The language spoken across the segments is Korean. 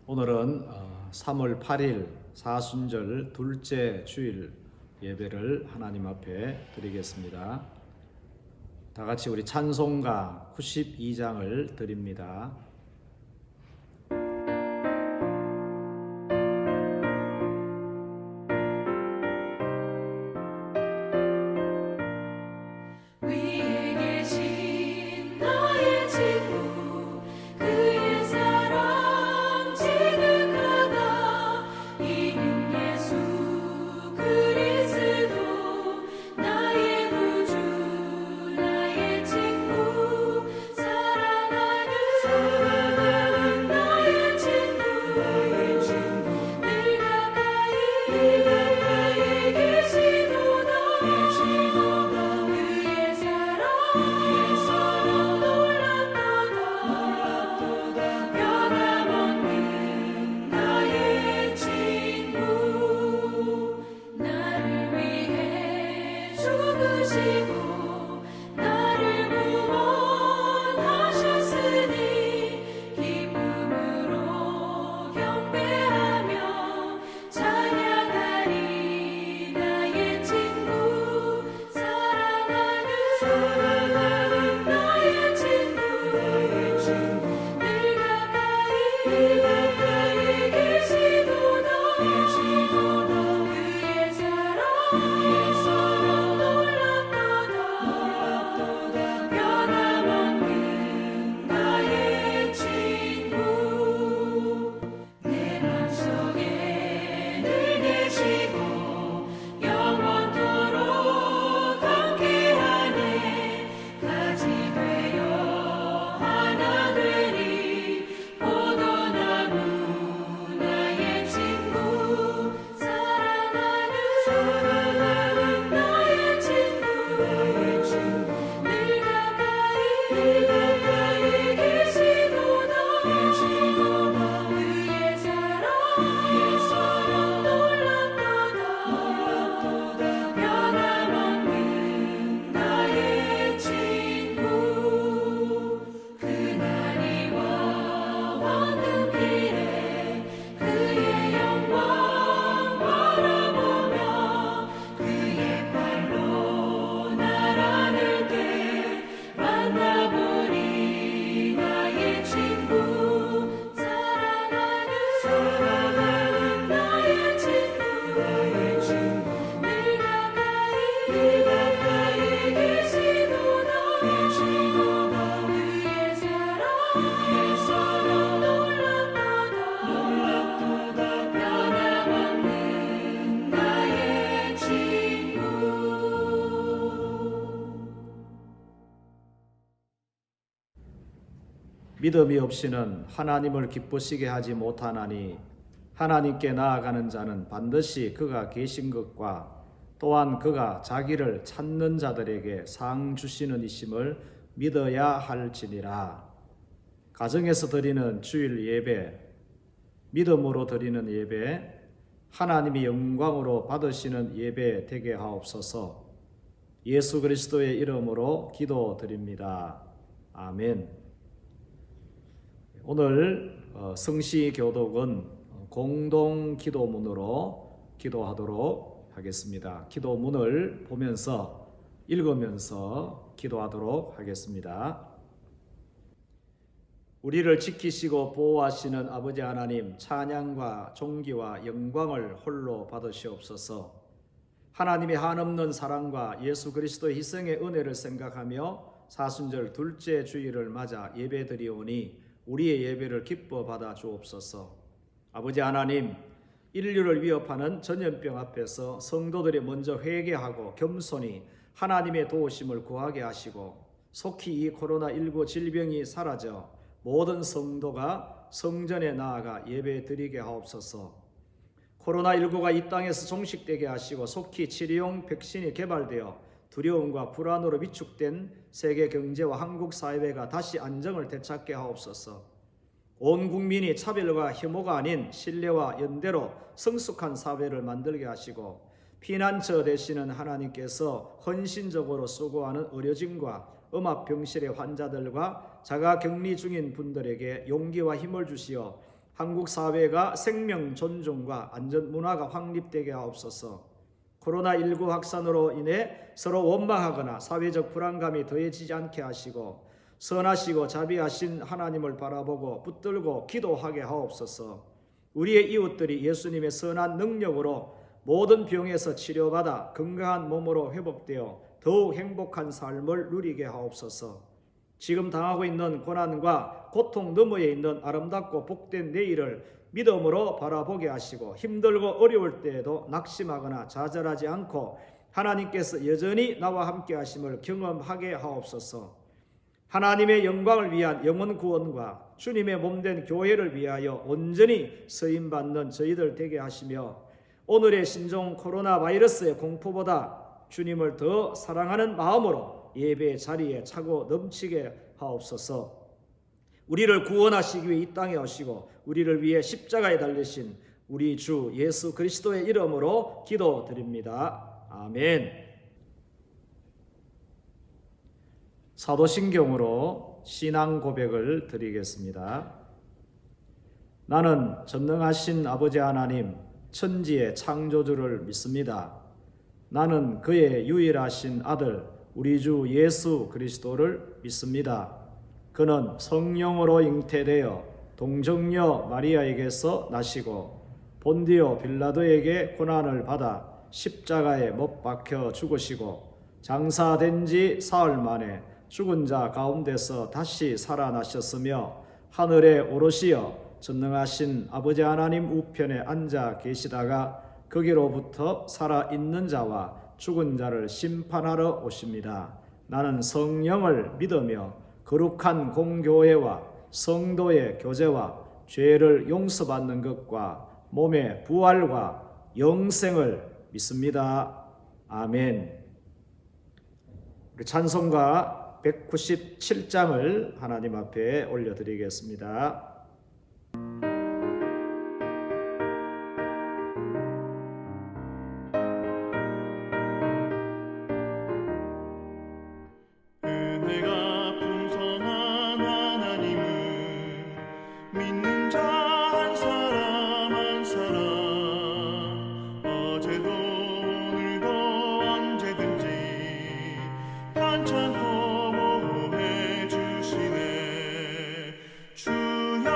오늘은 3월 8일 사순절 둘째 주일 예배를 하나님 앞에 드리겠습니다. 다 같이 우리 찬송가 92장을 드립니다. 믿음이 없이는 하나님을 기쁘시게 하지 못하나니 하나님께 나아가는 자는 반드시 그가 계신 것과 또한 그가 자기를 찾는 자들에게 상 주시는 이심을 믿어야 할지니라. 가정에서 드리는 주일 예배, 믿음으로 드리는 예배, 하나님이 영광으로 받으시는 예배 되게 하옵소서. 예수 그리스도의 이름으로 기도드립니다. 아멘. 오늘 성시교독은 공동 기도문으로 기도하도록 하겠습니다. 기도문을 보면서 읽으면서 기도하도록 하겠습니다. 우리를 지키시고 보호하시는 아버지 하나님, 찬양과 존귀와 영광을 홀로 받으시옵소서. 하나님의 한없는 사랑과 예수 그리스도의 희생의 은혜를 생각하며 사순절 둘째 주일을 맞아 예배드리오니 우리의 예배를 기뻐 받아 주옵소서. 아버지 하나님, 인류를 위협하는 전염병 앞에서 성도들이 먼저 회개하고 겸손히 하나님의 도우심을 구하게 하시고 속히 이 코로나19 질병이 사라져 모든 성도가 성전에 나아가 예배 드리게 하옵소서. 코로나19가 이 땅에서 종식되게 하시고 속히 치료용 백신이 개발되어 두려움과 불안으로 위축된 세계 경제와 한국 사회가 다시 안정을 되찾게 하옵소서. 온 국민이 차별과 혐오가 아닌 신뢰와 연대로 성숙한 사회를 만들게 하시고 피난처 되시는 하나님께서 헌신적으로 수고하는 의료진과 음압병실의 환자들과 자가격리 중인 분들에게 용기와 힘을 주시어 한국 사회가 생명 존중과 안전 문화가 확립되게 하옵소서. 코로나19 확산으로 인해 서로 원망하거나 사회적 불안감이 더해지지 않게 하시고 선하시고 자비하신 하나님을 바라보고 붙들고 기도하게 하옵소서. 우리의 이웃들이 예수님의 선한 능력으로 모든 병에서 치료받아 건강한 몸으로 회복되어 더욱 행복한 삶을 누리게 하옵소서. 지금 당하고 있는 고난과 고통 너머에 있는 아름답고 복된 내일을 믿음으로 바라보게 하시고 힘들고 어려울 때에도 낙심하거나 좌절하지 않고 하나님께서 여전히 나와 함께 하심을 경험하게 하옵소서. 하나님의 영광을 위한 영혼 구원과 주님의 몸된 교회를 위하여 온전히 쓰임받는 저희들 되게 하시며 오늘의 신종 코로나 바이러스의 공포보다 주님을 더 사랑하는 마음으로 예배 자리에 차고 넘치게 하옵소서. 우리를 구원하시기 위해 이 땅에 오시고 우리를 위해 십자가에 달리신 우리 주 예수 그리스도의 이름으로 기도드립니다. 아멘. 사도신경으로 신앙 고백을 드리겠습니다. 나는 전능하신 아버지 하나님 천지의 창조주를 믿습니다. 나는 그의 유일하신 아들 우리 주 예수 그리스도를 믿습니다. 그는 성령으로 잉태되어 동정녀 마리아에게서 나시고 본디오 빌라도에게 고난을 받아 십자가에 못 박혀 죽으시고 장사된 지 사흘 만에 죽은 자 가운데서 다시 살아나셨으며 하늘에 오르시어 전능하신 아버지 하나님 우편에 앉아 계시다가 거기로부터 살아있는 자와 죽은 자를 심판하러 오십니다. 나는 성령을 믿으며 거룩한 공교회와 성도의 교제와 죄를 용서받는 것과 몸의 부활과 영생을 믿습니다. 아멘. 우리 찬송가 197장을 하나님 앞에 올려드리겠습니다. 반찬 보호해 주시네 주여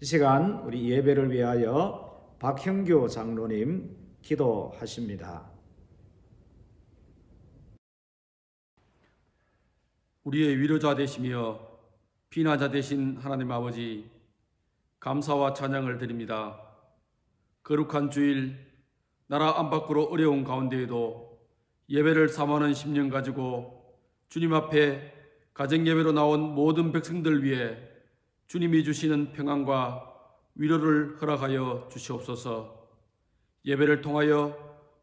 이 시간 우리 예배를 위하여 박형규 장로님 기도하십니다. 우리의 위로자 되시며 피난자 되신 하나님 아버지, 감사와 찬양을 드립니다. 거룩한 주일, 나라 안팎으로 어려운 가운데에도 예배를 삼하는 심령 가지고 주님 앞에 가정예배로 나온 모든 백성들 위해 주님이 주시는 평안과 위로를 허락하여 주시옵소서. 예배를 통하여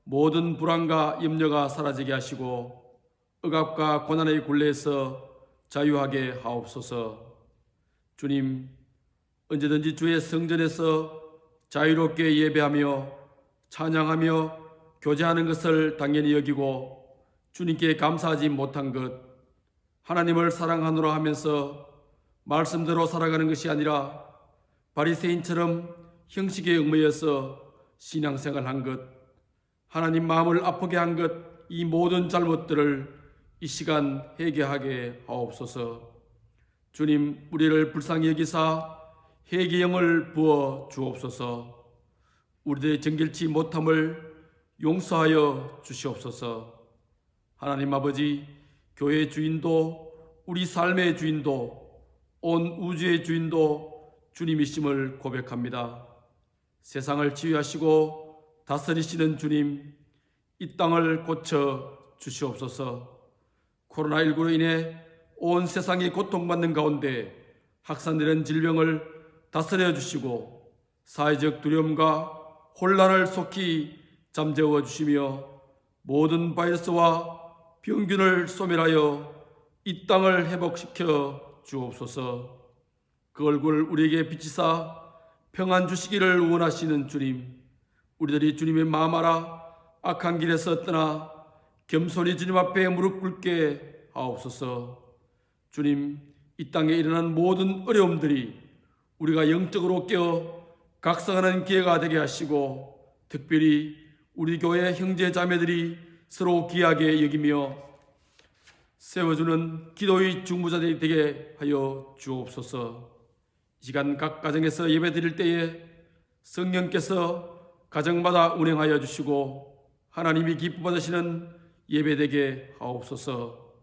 모든 불안과 염려가 사라지게 하시고 억압과 고난의 굴레에서 자유하게 하옵소서. 주님, 언제든지 주의 성전에서 자유롭게 예배하며 찬양하며 교제하는 것을 당연히 여기고 주님께 감사하지 못한 것, 하나님을 사랑하노라 하면서 말씀대로 살아가는 것이 아니라 바리새인처럼 형식에 얽매여서 신앙생활한 것, 하나님 마음을 아프게 한 것, 이 모든 잘못들을 이 시간 회개하게 하옵소서. 주님, 우리를 불쌍히 여기사 회개영을 부어 주옵소서. 우리들의 정결치 못함을 용서하여 주시옵소서. 하나님 아버지, 교회의 주인도 우리 삶의 주인도 온 우주의 주인도 주님이심을 고백합니다. 세상을 치유하시고 다스리시는 주님, 이 땅을 고쳐 주시옵소서. 코로나19로 인해 온 세상이 고통받는 가운데 확산되는 질병을 다스려 주시고 사회적 두려움과 혼란을 속히 잠재워 주시며 모든 바이러스와 병균을 소멸하여 이 땅을 회복시켜 주옵소서. 그 얼굴 우리에게 비치사 평안 주시기를 원하시는 주님, 우리들이 주님의 마음 알아 악한 길에서 떠나 겸손히 주님 앞에 무릎 꿇게 하옵소서. 주님, 이 땅에 일어난 모든 어려움들이 우리가 영적으로 깨어 각성하는 기회가 되게 하시고 특별히 우리 교회 형제 자매들이 서로 귀하게 여기며 세워주는 기도의 중보자들이 되게 하여 주옵소서. 이 시간 각 가정에서 예배드릴 때에 성령께서 가정마다 운행하여 주시고 하나님이 기뻐 받으시는 예배되게 하옵소서.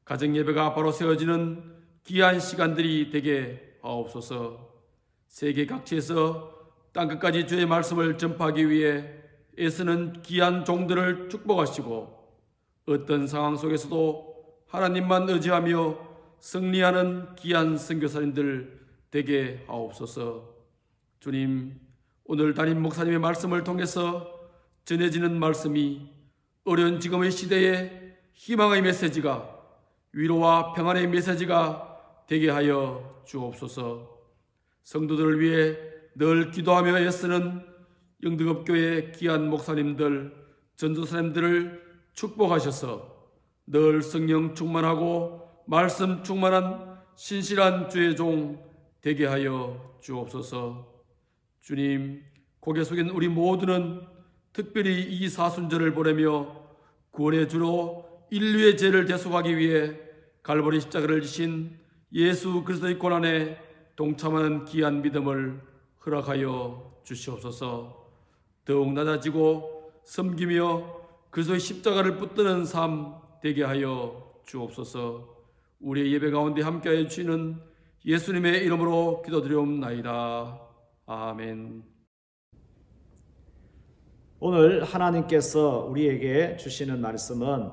가정예배가 바로 세워지는 귀한 시간들이 되게 하옵소서. 세계 각지에서 땅끝까지 주의 말씀을 전파하기 위해 애쓰는 귀한 종들을 축복하시고 어떤 상황 속에서도 하나님만 의지하며 승리하는 귀한 선교사님들 되게 하옵소서. 주님, 오늘 담임 목사님의 말씀을 통해서 전해지는 말씀이 어려운 지금의 시대에 희망의 메시지가, 위로와 평안의 메시지가 되게 하여 주옵소서. 성도들을 위해 늘 기도하며 애쓰는 영등업교회 귀한 목사님들, 전도사님들을 축복하셔서 늘 성령 충만하고 말씀 충만한 신실한 주의 종 되게 하여 주옵소서. 주님, 고개 숙인 우리 모두는 특별히 이 사순절을 보내며 구원의 주로 인류의 죄를 대속하기 위해 갈보리 십자가를 지신 예수 그리스도의 고난에 동참하는 귀한 믿음을 허락하여 주시옵소서. 더욱 낮아지고 섬기며 그리스도의 십자가를 붙드는 삶 되게 하여 주옵소서. 우리의 예배 가운데 함께하여 주시는 예수님의 이름으로 기도드리옵나이다. 아멘. 오늘 하나님께서 우리에게 주시는 말씀은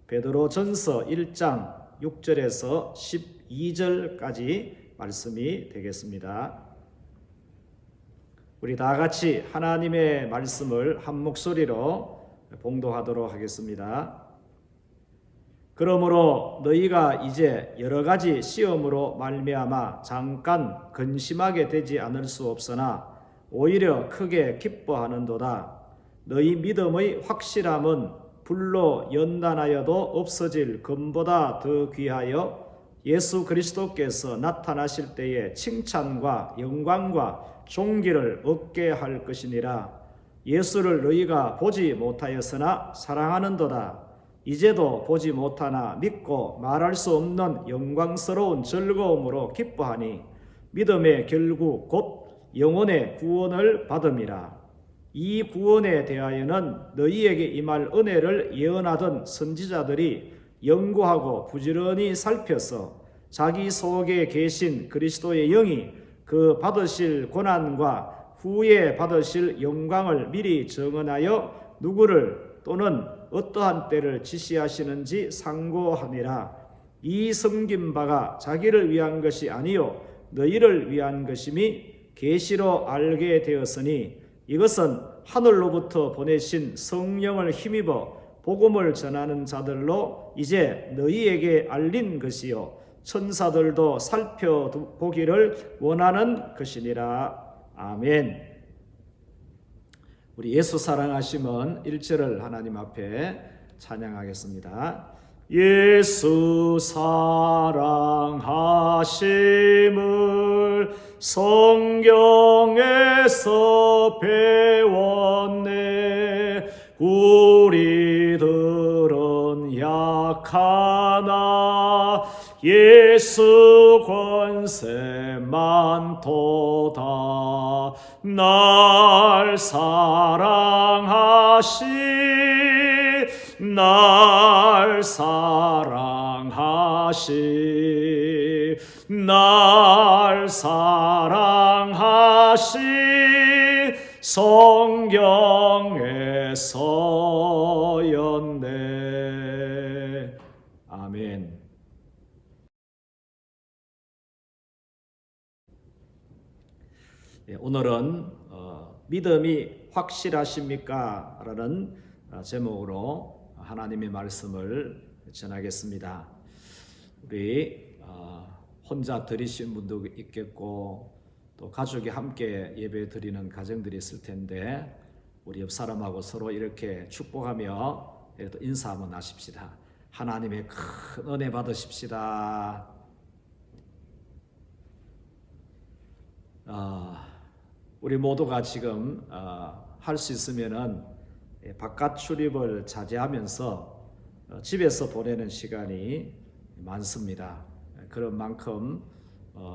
베드로전서 1장 6절에서 12절까지 말씀이 되겠습니다. 우리 다 같이 하나님의 말씀을 한 목소리로 봉독하도록 하겠습니다. 그러므로 너희가 이제 여러 가지 시험으로 말미암아 잠깐 근심하게 되지 않을 수 없으나 오히려 크게 기뻐하는도다. 너희 믿음의 확실함은 불로 연단하여도 없어질 금보다 더 귀하여 예수 그리스도께서 나타나실 때에 칭찬과 영광과 존귀를 얻게 할 것이니라. 예수를 너희가 보지 못하였으나 사랑하는도다. 이제도 보지 못하나 믿고 말할 수 없는 영광스러운 즐거움으로 기뻐하니 믿음의 결국 곧 영혼의 구원을 받음이라. 이 구원에 대하여는 너희에게 임할 은혜를 예언하던 선지자들이 연구하고 부지런히 살펴서 자기 속에 계신 그리스도의 영이 그 받으실 고난과 후에 받으실 영광을 미리 정언하여 누구를 또는 어떠한 때를 지시하시는지 상고하니라. 이 섬긴 바가 자기를 위한 것이 아니요 너희를 위한 것임이 계시로 알게 되었으니 이것은 하늘로부터 보내신 성령을 힘입어 복음을 전하는 자들로 이제 너희에게 알린 것이요 천사들도 살펴보기를 원하는 것이니라. 아멘. 우리 예수 사랑하심은 1절을 하나님 앞에 찬양하겠습니다. 예수 사랑하심을 성경에서 배웠네. 우리들은 약하나 예수 권세 많도다. 날 사랑하시 성경에서였네. 아멘. 오늘은 믿음이 확실하십니까? 라는 제목으로 하나님의 말씀을 전하겠습니다. 우리 혼자 드리신 분도 있겠고 또 가족이 함께 예배 드리는 가정들이 있을 텐데 우리 옆 사람하고 서로 이렇게 축복하며 또 인사 한번 하십시다. 하나님의 큰 은혜 받으십시다. 우리 모두가 지금 할 수 있으면은 바깥 출입을 자제하면서 집에서 보내는 시간이 많습니다. 그런 만큼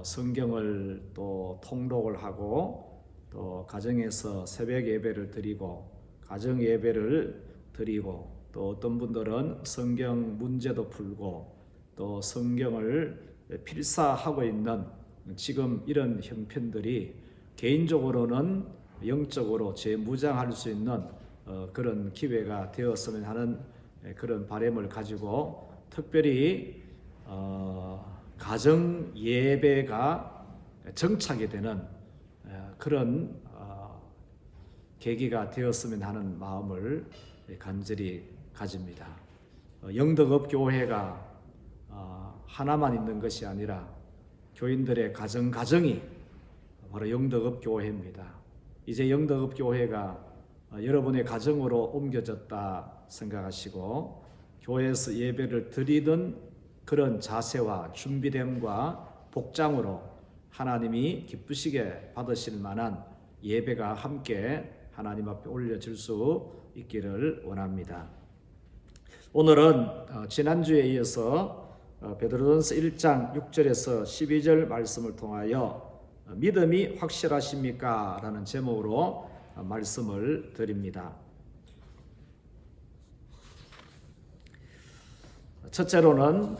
성경을 또 통독을 하고 또 가정에서 새벽 예배를 드리고 가정 예배를 드리고 또 어떤 분들은 성경 문제도 풀고 또 성경을 필사하고 있는 지금 이런 형편들이 개인적으로는 영적으로 재무장할 수 있는 그런 기회가 되었으면 하는 그런 바람을 가지고 특별히 가정 예배가 정착이 되는 그런 계기가 되었으면 하는 마음을 간절히 가집니다. 영덕읍 교회가 하나만 있는 것이 아니라 교인들의 가정이 바로 영덕읍 교회입니다. 이제 영덕읍 교회가 여러분의 가정으로 옮겨졌다 생각하시고 교회에서 예배를 드리던 그런 자세와 준비됨과 복장으로 하나님이 기쁘시게 받으실 만한 예배가 함께 하나님 앞에 올려질 수 있기를 원합니다. 오늘은 지난주에 이어서 베드로전서 1장 6절에서 12절 말씀을 통하여 믿음이 확실하십니까? 라는 제목으로 말씀을 드립니다. 첫째로는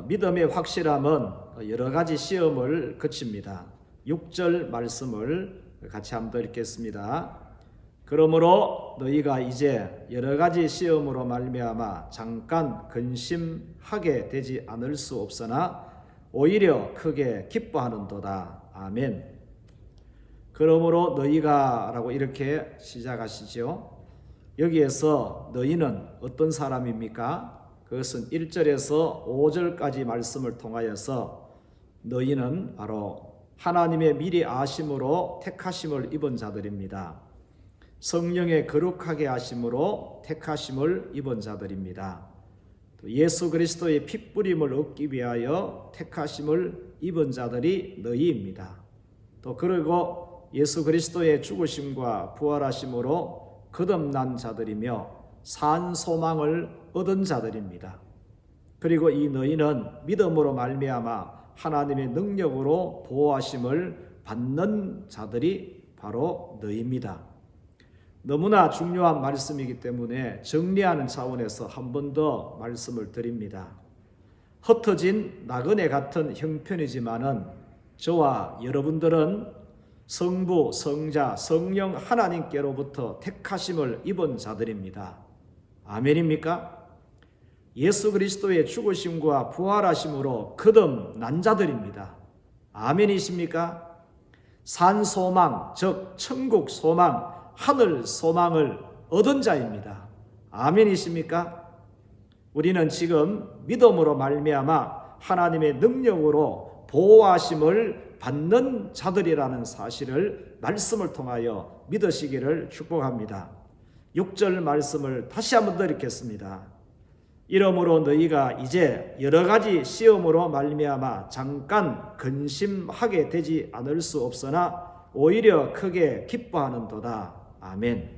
믿음의 확실함은 여러 가지 시험을 거칩니다. 6절 말씀을 같이 한번 읽겠습니다. 그러므로 너희가 이제 여러 가지 시험으로 말미암아 잠깐 근심하게 되지 않을 수 없으나 오히려 크게 기뻐하는도다. 아멘. 그러므로 너희가 라고 이렇게 시작하시죠. 여기에서 너희는 어떤 사람입니까? 그것은 1절에서 5절까지 말씀을 통하여서 너희는 바로 하나님의 미리 아심으로 택하심을 입은 자들입니다. 성령의 거룩하게 하심으로 택하심을 입은 자들입니다. 또 예수 그리스도의 핏부림을 얻기 위하여 택하심을 입은 자들이 너희입니다. 또 그리고 예수 그리스도의 죽으심과 부활하심으로 거듭난 자들이며 산 소망을 얻은 자들입니다. 그리고 이 너희는 믿음으로 말미암아 하나님의 능력으로 보호하심을 받는 자들이 바로 너희입니다. 너무나 중요한 말씀이기 때문에 정리하는 차원에서 한 번 더 말씀을 드립니다. 흩어진 나그네 같은 형편이지만은 저와 여러분들은 성부, 성자, 성령 하나님께로부터 택하심을 입은 자들입니다. 아멘입니까? 예수 그리스도의 죽으심과 부활하심으로 거듭난 자들입니다. 아멘이십니까? 산 소망, 즉 천국 소망, 하늘 소망을 얻은 자입니다. 아멘이십니까? 우리는 지금 믿음으로 말미암아 하나님의 능력으로 보호하심을 받는 자들이라는 사실을 말씀을 통하여 믿으시기를 축복합니다. 6절 말씀을 다시 한번 더 읽겠습니다. 이러므로 너희가 이제 여러 가지 시험으로 말미암아 잠깐 근심하게 되지 않을 수 없으나 오히려 크게 기뻐하는도다. 아멘.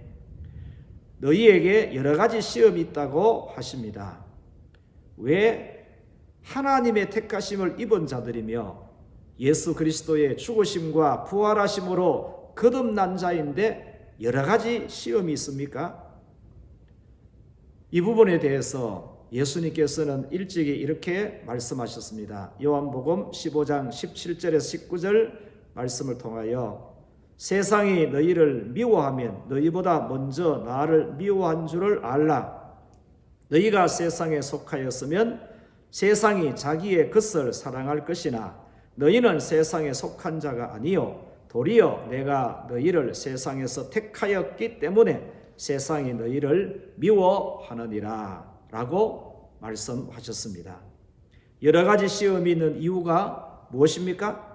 너희에게 여러 가지 시험이 있다고 하십니다. 왜? 하나님의 택하심을 입은 자들이며 예수 그리스도의 죽으심과 부활하심으로 거듭난 자인데 여러 가지 시험이 있습니까? 이 부분에 대해서 예수님께서는 일찍이 이렇게 말씀하셨습니다. 요한복음 15장 17절에서 19절 말씀을 통하여 세상이 너희를 미워하면 너희보다 먼저 나를 미워한 줄을 알라. 너희가 세상에 속하였으면 세상이 자기의 것을 사랑할 것이나 너희는 세상에 속한 자가 아니요 도리어 내가 너희를 세상에서 택하였기 때문에 세상이 너희를 미워하느니라 라고 말씀하셨습니다. 여러 가지 시험이 있는 이유가 무엇입니까?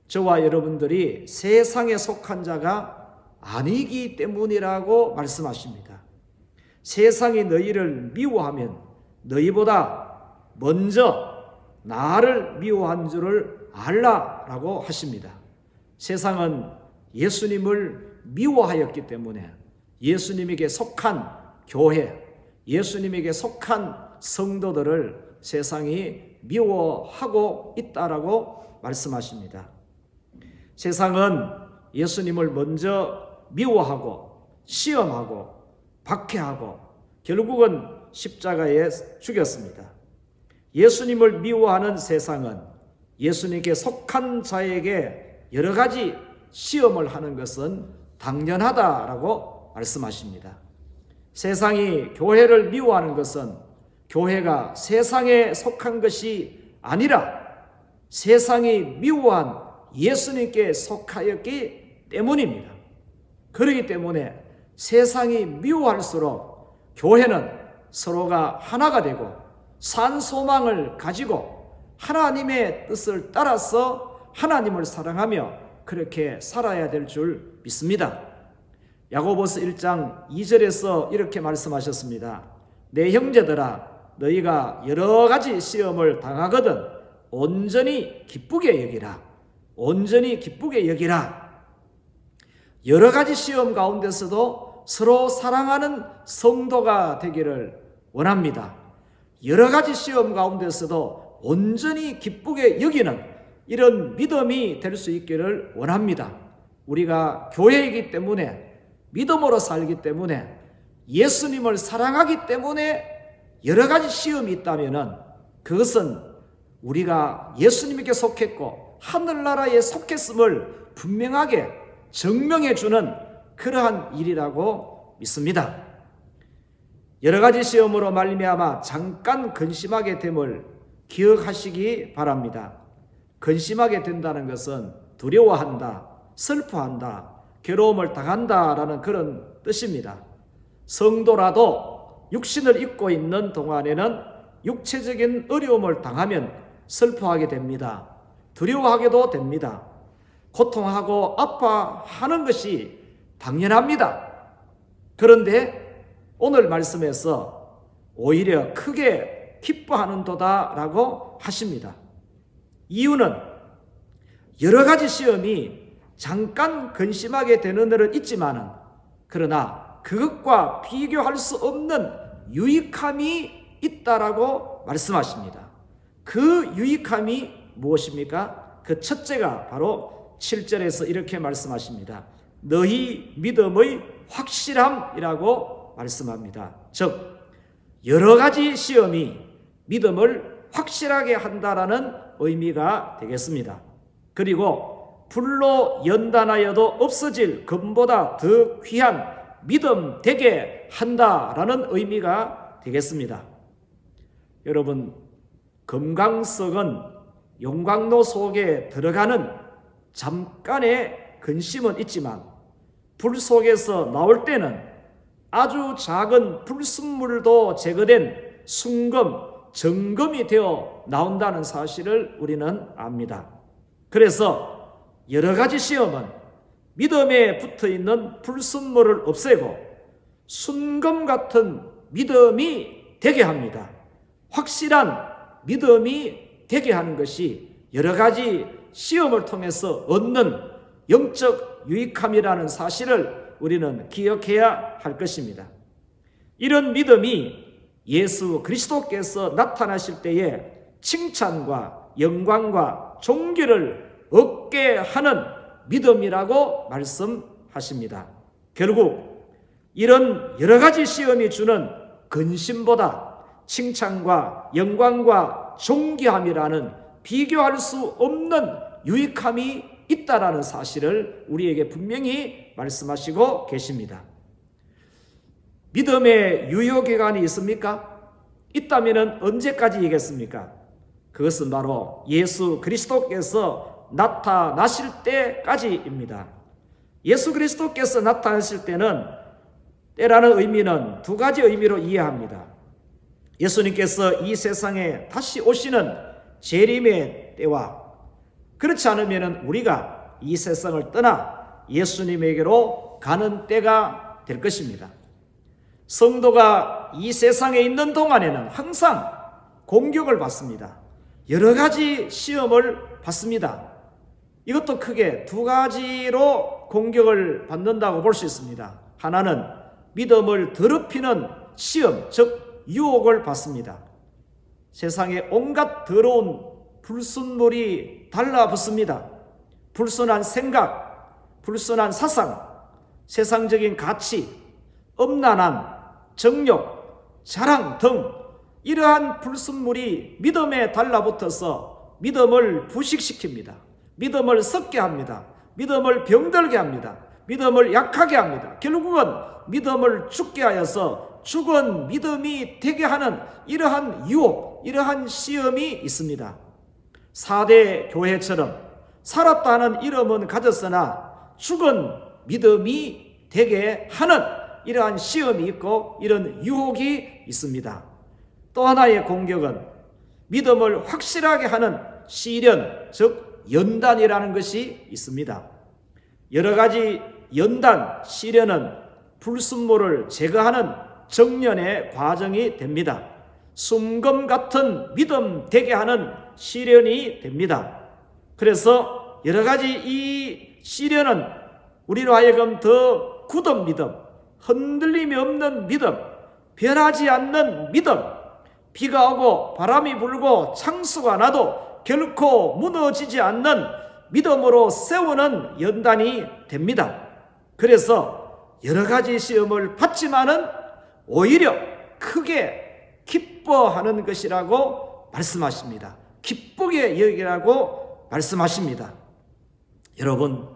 저와 여러분들이 세상에 속한 자가 아니기 때문이라고 말씀하십니다. 세상이 너희를 미워하면 너희보다 먼저 나를 미워한 줄을 알라라고 하십니다. 세상은 예수님을 미워하였기 때문에 예수님에게 속한 교회, 예수님에게 속한 성도들을 세상이 미워하고 있다라고 말씀하십니다. 세상은 예수님을 먼저 미워하고 시험하고 박해하고 결국은 십자가에 죽였습니다. 예수님을 미워하는 세상은 예수님께 속한 자에게 여러 가지 시험을 하는 것은 당연하다라고 말씀하십니다. 세상이 교회를 미워하는 것은 교회가 세상에 속한 것이 아니라 세상이 미워한 예수님께 속하였기 때문입니다. 그렇기 때문에 세상이 미워할수록 교회는 서로가 하나가 되고 산 소망을 가지고 하나님의 뜻을 따라서 하나님을 사랑하며 그렇게 살아야 될 줄 믿습니다. 야고보서 1장 2절에서 이렇게 말씀하셨습니다. 내 형제들아 너희가 여러 가지 시험을 당하거든 온전히 기쁘게 여기라. 온전히 기쁘게 여기라. 여러 가지 시험 가운데서도 서로 사랑하는 성도가 되기를 원합니다. 여러 가지 시험 가운데서도 온전히 기쁘게 여기는 이런 믿음이 될 수 있기를 원합니다. 우리가 교회이기 때문에 믿음으로 살기 때문에 예수님을 사랑하기 때문에 여러 가지 시험이 있다면 그것은 우리가 예수님에게 속했고 하늘나라에 속했음을 분명하게 증명해 주는 그러한 일이라고 믿습니다. 여러 가지 시험으로 말미암아 잠깐 근심하게 됨을 기억하시기 바랍니다. 근심하게 된다는 것은 두려워한다, 슬퍼한다, 괴로움을 당한다라는 그런 뜻입니다. 성도라도 육신을 입고 있는 동안에는 육체적인 어려움을 당하면 슬퍼하게 됩니다. 두려워하게도 됩니다. 고통하고 아파하는 것이 당연합니다. 그런데 오늘 말씀에서 오히려 크게 기뻐하는도다라고 하십니다. 이유는 여러 가지 시험이 잠깐 근심하게 되는 일은 있지만은 그러나 그것과 비교할 수 없는 유익함이 있다라고 말씀하십니다. 그 유익함이 무엇입니까? 그 첫째가 바로 7절에서 이렇게 말씀하십니다. 너희 믿음의 확실함이라고 말씀합니다. 즉 여러 가지 시험이 믿음을 확실하게 한다라는 의미가 되겠습니다. 그리고 불로 연단하여도 없어질 금보다 더 귀한 믿음 되게 한다라는 의미가 되겠습니다. 여러분, 금강석은 용광로 속에 들어가는 잠깐의 근심은 있지만 불 속에서 나올 때는 아주 작은 불순물도 제거된 순금, 정금이 되어 나온다는 사실을 우리는 압니다. 그래서 여러 가지 시험은 믿음에 붙어있는 불순물을 없애고 순금 같은 믿음이 되게 합니다. 확실한 믿음이 되게 하는 것이 여러 가지 시험을 통해서 얻는 영적 유익함이라는 사실을 우리는 기억해야 할 것입니다. 이런 믿음이 예수 그리스도께서 나타나실 때에 칭찬과 영광과 존귀를 얻게 하는 믿음이라고 말씀하십니다. 결국 이런 여러 가지 시험이 주는 근심보다 칭찬과 영광과 존귀함이라는 비교할 수 없는 유익함이 있다라는 사실을 우리에게 분명히 말씀하시고 계십니다. 믿음의 유효기간이 있습니까? 있다면 언제까지이겠습니까? 그것은 바로 예수 그리스도께서 나타나실 때까지입니다. 예수 그리스도께서 나타나실 때는 때라는 의미는 두 가지 의미로 이해합니다. 예수님께서 이 세상에 다시 오시는 재림의 때와 그렇지 않으면 우리가 이 세상을 떠나 예수님에게로 가는 때가 될 것입니다. 성도가 이 세상에 있는 동안에는 항상 공격을 받습니다. 여러 가지 시험을 받습니다. 이것도 크게 두 가지로 공격을 받는다고 볼 수 있습니다. 하나는 믿음을 더럽히는 시험, 즉 유혹을 받습니다. 세상에 온갖 더러운 불순물이 달라붙습니다. 불순한 생각, 불순한 사상, 세상적인 가치, 음란함, 정욕, 자랑 등 이러한 불순물이 믿음에 달라붙어서 믿음을 부식시킵니다. 믿음을 썩게 합니다. 믿음을 병들게 합니다. 믿음을 약하게 합니다. 결국은 믿음을 죽게 하여서 죽은 믿음이 되게 하는 이러한 유혹, 이러한 시험이 있습니다. 4대 교회처럼 살았다는 이름은 가졌으나 죽은 믿음이 되게 하는 이러한 시험이 있고 이런 유혹이 있습니다. 또 하나의 공격은 믿음을 확실하게 하는 시련, 즉 연단이라는 것이 있습니다. 여러 가지 연단, 시련은 불순물을 제거하는 정련의 과정이 됩니다. 순금 같은 믿음 되게 하는 시련이 됩니다. 그래서 여러 가지 이 시련은 우리로 하여금 더 굳은 믿음, 흔들림이 없는 믿음, 변하지 않는 믿음, 비가 오고 바람이 불고 창수가 나도 결코 무너지지 않는 믿음으로 세우는 연단이 됩니다. 그래서 여러 가지 시험을 받지만은 오히려 크게 기뻐하는 것이라고 말씀하십니다. 기쁘게 여기라고 말씀하십니다. 여러분,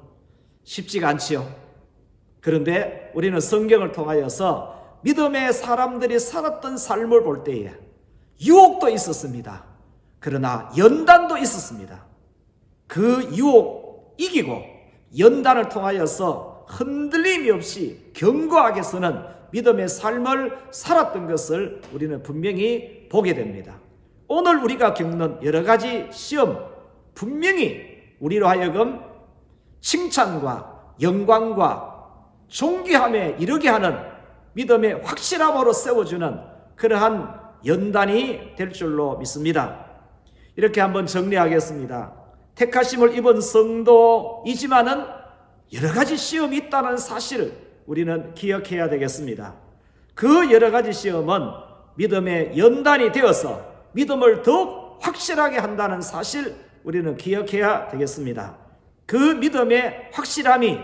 쉽지가 않지요. 그런데 우리는 성경을 통하여서 믿음의 사람들이 살았던 삶을 볼 때에 유혹도 있었습니다. 그러나 연단도 있었습니다. 그 유혹 이기고 연단을 통하여서 흔들림이 없이 견고하게 서는 믿음의 삶을 살았던 것을 우리는 분명히 보게 됩니다. 오늘 우리가 겪는 여러 가지 시험, 분명히 우리로 하여금 칭찬과 영광과 존귀함에 이르게 하는 믿음의 확실함으로 세워주는 그러한 연단이 될 줄로 믿습니다. 이렇게 한번 정리하겠습니다. 택하심을 입은 성도이지만은 여러 가지 시험이 있다는 사실을 우리는 기억해야 되겠습니다. 그 여러 가지 시험은 믿음의 연단이 되어서 믿음을 더욱 확실하게 한다는 사실 우리는 기억해야 되겠습니다. 그 믿음의 확실함이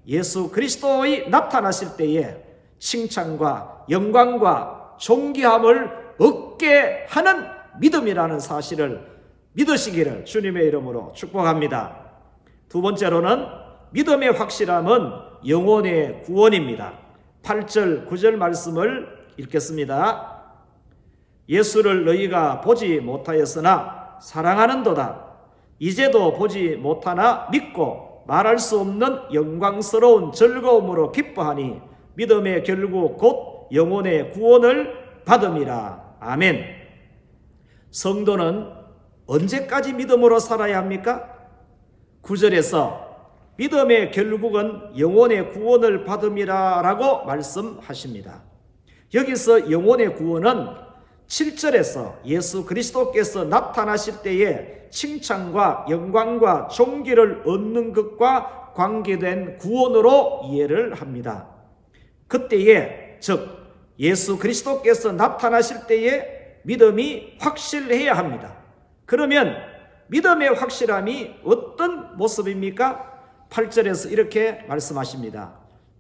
예수 그리스도의 나타나실 때에 칭찬과 영광과 존귀함을 얻게 하는 믿음이라는 사실을 믿으시기를 주님의 이름으로 축복합니다. 두 번째로는 믿음의 확실함은 영혼의 구원입니다. 8절 9절 말씀을 읽겠습니다. 예수를 너희가 보지 못하였으나 사랑하는도다. 이제도 보지 못하나 믿고 말할 수 없는 영광스러운 즐거움으로 기뻐하니 믿음의 결국 곧 영혼의 구원을 받음이라. 아멘. 성도는 언제까지 믿음으로 살아야 합니까? 9절에서 믿음의 결국은 영혼의 구원을 받음이라 라고 말씀하십니다. 여기서 영혼의 구원은 7절에서 예수 그리스도께서 나타나실 때에 칭찬과 영광과 존귀를 얻는 것과 관계된 구원으로 이해를 합니다. 그때에 즉 예수 그리스도께서 나타나실 때에 믿음이 확실해야 합니다. 그러면 믿음의 확실함이 어떤 모습입니까? 8절에서 이렇게 말씀하십니다.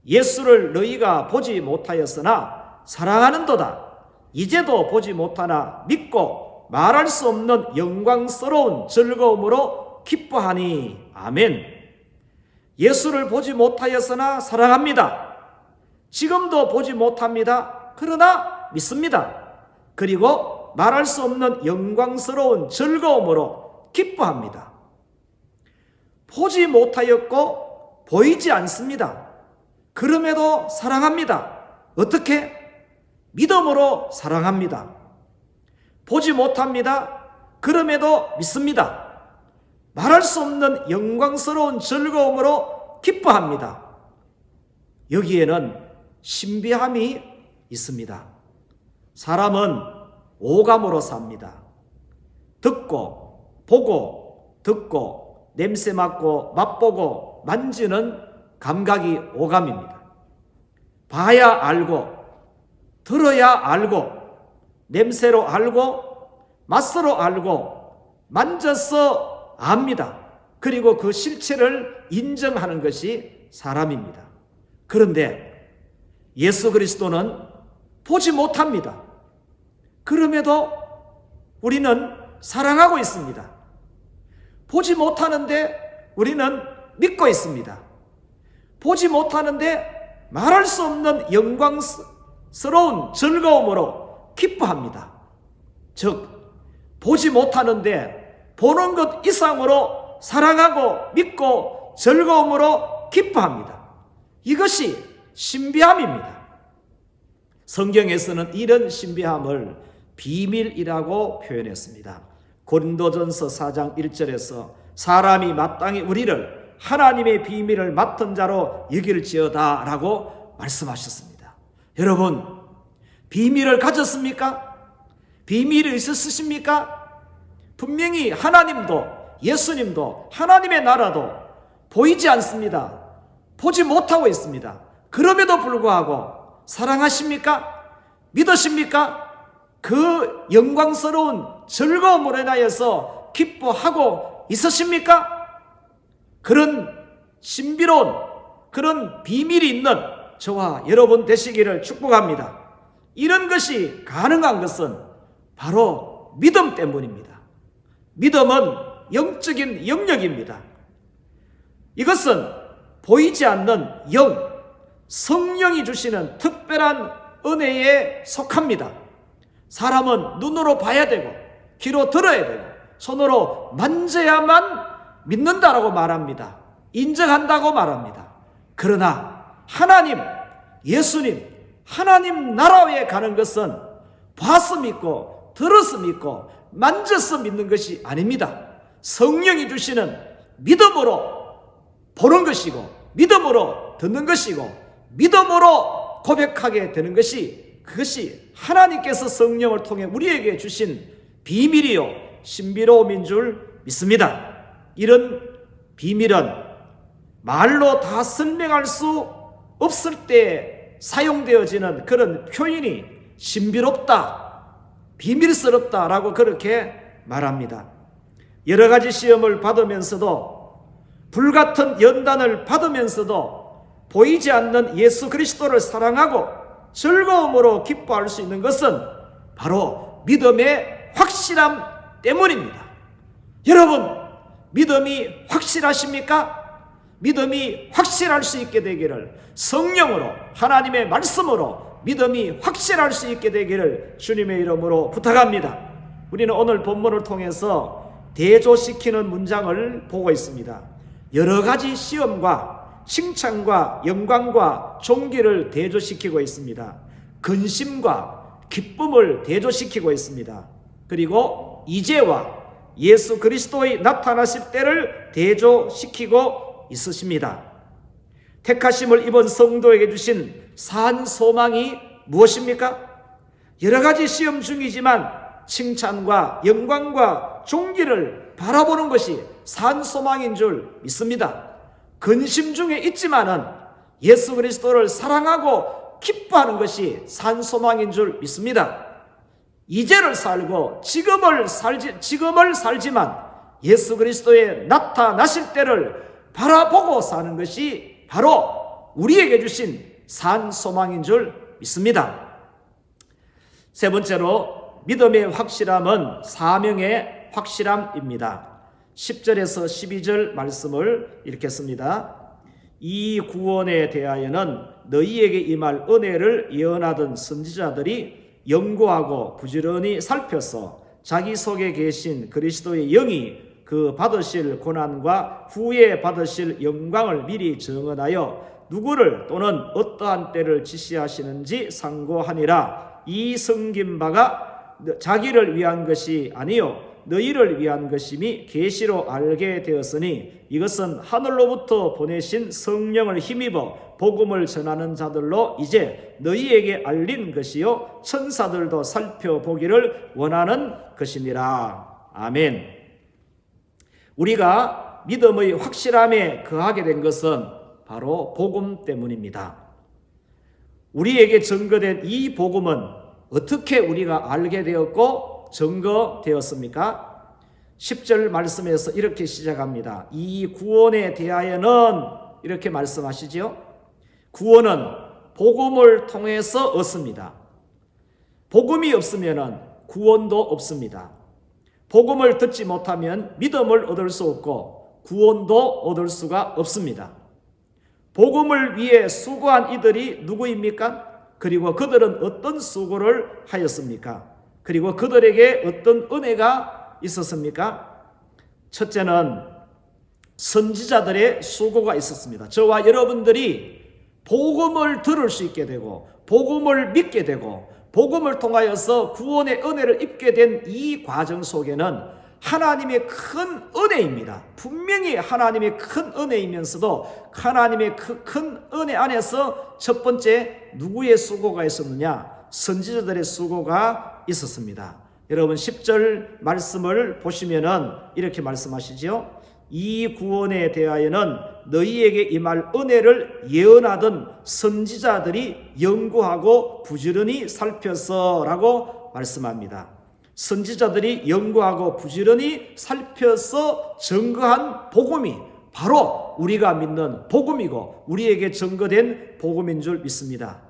예수를 너희가 보지 못하였으나 사랑하는도다. 이제도 보지 못하나 믿고 말할 수 없는 영광스러운 즐거움으로 기뻐하니. 아멘. 예수를 보지 못하였으나 사랑합니다. 지금도 보지 못합니다. 그러나 믿습니다. 그리고 말할 수 없는 영광스러운 즐거움으로 기뻐합니다. 보지 못하였고 보이지 않습니다. 그럼에도 사랑합니다. 어떻게? 믿음으로 사랑합니다. 보지 못합니다. 그럼에도 믿습니다. 말할 수 없는 영광스러운 즐거움으로 기뻐합니다. 여기에는 신비함이 있습니다. 사람은 오감으로 삽니다. 듣고, 보고, 듣고, 냄새 맡고, 맛보고, 만지는 감각이 오감입니다. 봐야 알고, 들어야 알고, 냄새로 알고, 맛으로 알고, 만져서 압니다. 그리고 그 실체를 인정하는 것이 사람입니다. 그런데 예수 그리스도는 보지 못합니다. 그럼에도 우리는 사랑하고 있습니다. 보지 못하는데 우리는 믿고 있습니다. 보지 못하는데 말할 수 없는 영광스러운 즐거움으로 기뻐합니다. 즉 보지 못하는데 보는 것 이상으로 사랑하고 믿고 즐거움으로 기뻐합니다. 이것이 신비함입니다. 성경에서는 이런 신비함을 비밀이라고 표현했습니다. 고린도전서 4장 1절에서 사람이 마땅히 우리를 하나님의 비밀을 맡은 자로 여길지어다 라고 말씀하셨습니다. 여러분, 비밀을 가졌습니까? 비밀이 있으십니까? 분명히 하나님도 예수님도 하나님의 나라도 보이지 않습니다. 보지 못하고 있습니다. 그럼에도 불구하고 사랑하십니까? 믿으십니까? 그 영광스러운 즐거움으로 인하여서 기뻐하고 있으십니까? 그런 신비로운 그런 비밀이 있는 저와 여러분 되시기를 축복합니다. 이런 것이 가능한 것은 바로 믿음 때문입니다. 믿음은 영적인 영역입니다. 이것은 보이지 않는 영, 성령이 주시는 특별한 은혜에 속합니다. 사람은 눈으로 봐야 되고 귀로 들어야 되고 손으로 만져야만 믿는다라고 말합니다. 인정한다고 말합니다. 그러나 하나님, 예수님, 하나님 나라에 가는 것은 봐서 믿고 들어서 믿고 만져서 믿는 것이 아닙니다. 성령이 주시는 믿음으로 보는 것이고 믿음으로 듣는 것이고 믿음으로 고백하게 되는 것이 그것이 하나님께서 성령을 통해 우리에게 주신 비밀이요 신비로움인 줄 믿습니다. 이런 비밀은 말로 다 설명할 수 없을 때 사용되어지는 그런 표현이 신비롭다, 비밀스럽다라고 그렇게 말합니다. 여러 가지 시험을 받으면서도 불같은 연단을 받으면서도 보이지 않는 예수 그리스도를 사랑하고 즐거움으로 기뻐할 수 있는 것은 바로 믿음의 확실함 때문입니다. 여러분, 믿음이 확실하십니까? 믿음이 확실할 수 있게 되기를, 성령으로 하나님의 말씀으로 믿음이 확실할 수 있게 되기를 주님의 이름으로 부탁합니다. 우리는 오늘 본문을 통해서 대조시키는 문장을 보고 있습니다. 여러 가지 시험과 칭찬과 영광과 존귀를 대조시키고 있습니다. 근심과 기쁨을 대조시키고 있습니다. 그리고 이제와 예수 그리스도의 나타나실 때를 대조시키고 있으십니다. 택하심을 입은 성도에게 주신 산 소망이 무엇입니까? 여러 가지 시험 중이지만 칭찬과 영광과 존귀를 바라보는 것이 산 소망인 줄 믿습니다. 근심 중에 있지만은 예수 그리스도를 사랑하고 기뻐하는 것이 산 소망인 줄 믿습니다. 이제를 살고 지금을 살지만 예수 그리스도의 나타나실 때를 바라보고 사는 것이 바로 우리에게 주신 산 소망인 줄 믿습니다. 세 번째로 믿음의 확실함은 사명의 확실함입니다. 10절에서 12절 말씀을 읽겠습니다. 이 구원에 대하여는 너희에게 임할 은혜를 예언하던 선지자들이 연구하고 부지런히 살펴서 자기 속에 계신 그리스도의 영이 그 받으실 고난과 후에 받으실 영광을 미리 증언하여 누구를 또는 어떠한 때를 지시하시는지 상고하니라. 이 섬긴 바가 자기를 위한 것이 아니요 너희를 위한 것임이 계시로 알게 되었으니 이것은 하늘로부터 보내신 성령을 힘입어 복음을 전하는 자들로 이제 너희에게 알린 것이요 천사들도 살펴보기를 원하는 것이니라. 아멘. 우리가 믿음의 확실함에 거하게 된 것은 바로 복음 때문입니다. 우리에게 증거된 이 복음은 어떻게 우리가 알게 되었고 증거되었습니까? 10절 말씀에서 이렇게 시작합니다. 이 구원에 대하여는 이렇게 말씀하시죠. 구원은 복음을 통해서 얻습니다. 복음이 없으면 구원도 없습니다. 복음을 듣지 못하면 믿음을 얻을 수 없고 구원도 얻을 수가 없습니다. 복음을 위해 수고한 이들이 누구입니까? 그리고 그들은 어떤 수고를 하였습니까? 그리고 그들에게 어떤 은혜가 있었습니까? 첫째는 선지자들의 수고가 있었습니다. 저와 여러분들이 복음을 들을 수 있게 되고 복음을 믿게 되고 복음을 통하여서 구원의 은혜를 입게 된 이 과정 속에는 하나님의 큰 은혜입니다. 분명히 하나님의 큰 은혜이면서도 하나님의 큰 은혜 안에서 첫 번째 누구의 수고가 있었느냐? 선지자들의 수고가 있었습니다. 여러분 10절 말씀을 보시면은 이렇게 말씀하시죠. 이 구원에 대하여는 너희에게 임할 은혜를 예언하던 선지자들이 연구하고 부지런히 살펴서 라고 말씀합니다. 선지자들이 연구하고 부지런히 살펴서 증거한 복음이 바로 우리가 믿는 복음이고 우리에게 증거된 복음인 줄 믿습니다.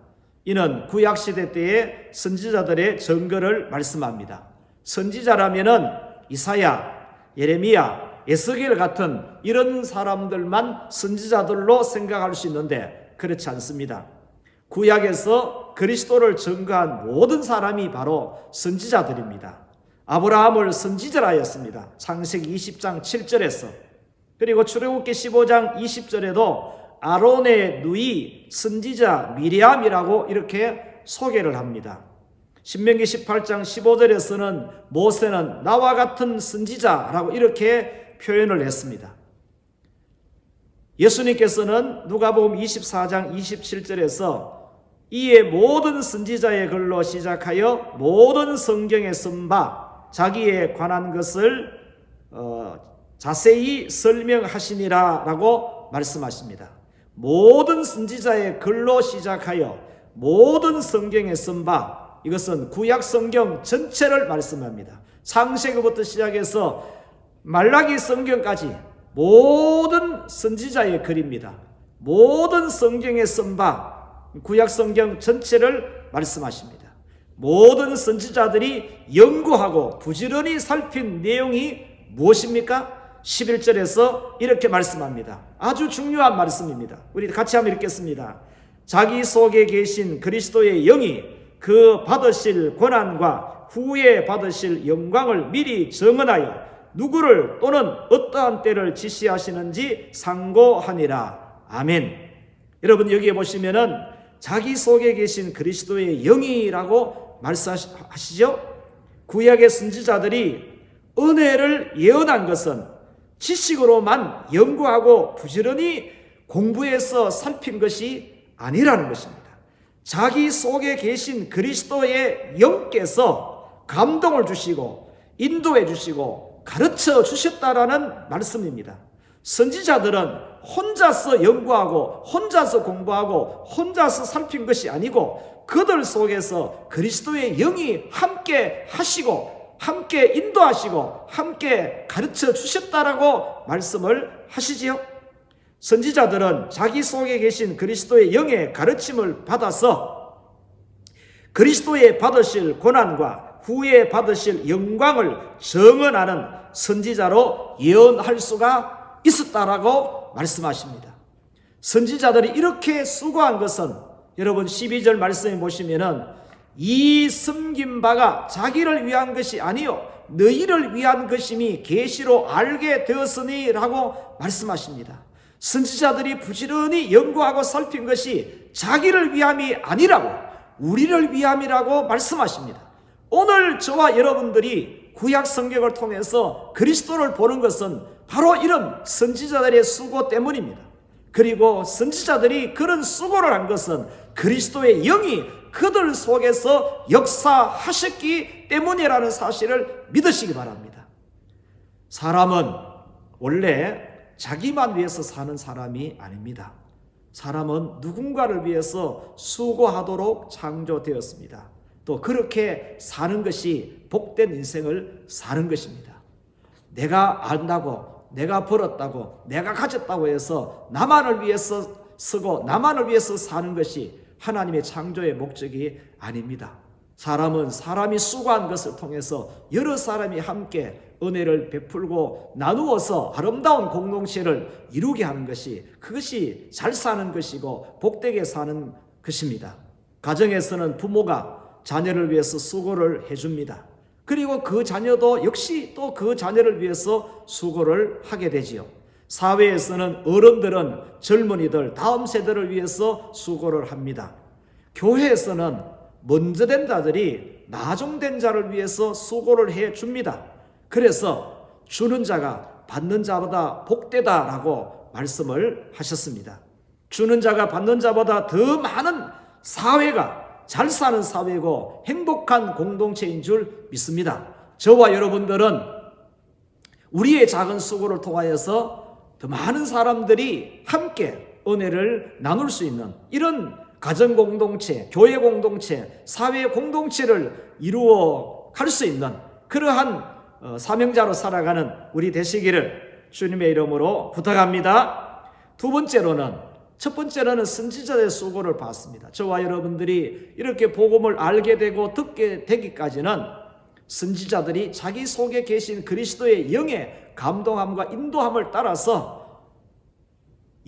이는 구약시대 때의 선지자들의 증거를 말씀합니다. 선지자라면은 이사야, 예레미야, 에스겔 같은 이런 사람들만 선지자들로 생각할 수 있는데 그렇지 않습니다. 구약에서 그리스도를 증거한 모든 사람이 바로 선지자들입니다. 아브라함을 선지자라였습니다. 창세기 20장 7절에서 그리고 출애굽기 15장 20절에도 아론의 누이 선지자 미리암이라고 이렇게 소개를 합니다. 신명기 18장 15절에서는 모세는 나와 같은 선지자라고 이렇게 표현을 했습니다. 예수님께서는 누가복음 24장 27절에서 이에 모든 선지자의 글로 시작하여 모든 성경에 쓴 바 자기에 관한 것을 자세히 설명하시니라 라고 말씀하십니다. 모든 선지자의 글로 시작하여 모든 성경에 쓴 바 이것은 구약 성경 전체를 말씀합니다. 창세기부터 시작해서 말라기 성경까지 모든 선지자의 글입니다. 모든 성경에 쓴 바 구약 성경 전체를 말씀하십니다. 모든 선지자들이 연구하고 부지런히 살핀 내용이 무엇입니까? 11절에서 이렇게 말씀합니다. 아주 중요한 말씀입니다. 우리 같이 한번 읽겠습니다. 자기 속에 계신 그리스도의 영이 그 받으실 권한과 후에 받으실 영광을 미리 정언하여 누구를 또는 어떠한 때를 지시하시는지 상고하니라. 아멘. 여러분 여기에 보시면은 자기 속에 계신 그리스도의 영이라고 말씀하시죠. 구약의 선지자들이 은혜를 예언한 것은 지식으로만 연구하고 부지런히 공부해서 살핀 것이 아니라는 것입니다. 자기 속에 계신 그리스도의 영께서 감동을 주시고 인도해 주시고 가르쳐 주셨다라는 말씀입니다. 선지자들은 혼자서 연구하고 혼자서 공부하고 혼자서 살핀 것이 아니고 그들 속에서 그리스도의 영이 함께 하시고 함께 인도하시고 함께 가르쳐 주셨다라고 말씀을 하시지요. 선지자들은 자기 속에 계신 그리스도의 영의 가르침을 받아서 그리스도의 받으실 고난과 후에 받으실 영광을 정언하는 선지자로 예언할 수가 있었다라고 말씀하십니다. 선지자들이 이렇게 수고한 것은 여러분 12절 말씀에 보시면은 이 섬긴 바가 자기를 위한 것이 아니요 너희를 위한 것임이 계시로 알게 되었으니 라고 말씀하십니다. 선지자들이 부지런히 연구하고 살핀 것이 자기를 위함이 아니라고 우리를 위함이라고 말씀하십니다. 오늘 저와 여러분들이 구약 성경을 통해서 그리스도를 보는 것은 바로 이런 선지자들의 수고 때문입니다. 그리고 선지자들이 그런 수고를 한 것은 그리스도의 영이 그들 속에서 역사하셨기 때문이라는 사실을 믿으시기 바랍니다. 사람은 원래 자기만 위해서 사는 사람이 아닙니다. 사람은 누군가를 위해서 수고하도록 창조되었습니다. 또 그렇게 사는 것이 복된 인생을 사는 것입니다. 내가 안다고, 내가 벌었다고, 내가 가졌다고 해서 나만을 위해서 쓰고 나만을 위해서 사는 것이 하나님의 창조의 목적이 아닙니다. 사람은 사람이 수고한 것을 통해서 여러 사람이 함께 은혜를 베풀고 나누어서 아름다운 공동체를 이루게 하는 것이 그것이 잘 사는 것이고 복되게 사는 것입니다. 가정에서는 부모가 자녀를 위해서 수고를 해줍니다. 그리고 그 자녀도 역시 또 그 자녀를 위해서 수고를 하게 되지요. 사회에서는 어른들은 젊은이들 다음 세대를 위해서 수고를 합니다. 교회에서는 먼저 된 자들이 나중된 자를 위해서 수고를 해줍니다. 그래서 주는 자가 받는 자보다 복되다라고 말씀을 하셨습니다. 주는 자가 받는 자보다 더 많은 사회가 잘 사는 사회고 행복한 공동체인 줄 믿습니다. 저와 여러분들은 우리의 작은 수고를 통하여서 더 많은 사람들이 함께 은혜를 나눌 수 있는 이런 가정 공동체, 교회 공동체, 사회 공동체를 이루어 갈 수 있는 그러한 사명자로 살아가는 우리 되시기를 주님의 이름으로 부탁합니다. 첫 번째로는 선지자의 수고를 봤습니다. 저와 여러분들이 이렇게 복음을 알게 되고 듣게 되기까지는 선지자들이 자기 속에 계신 그리스도의 영의 감동함과 인도함을 따라서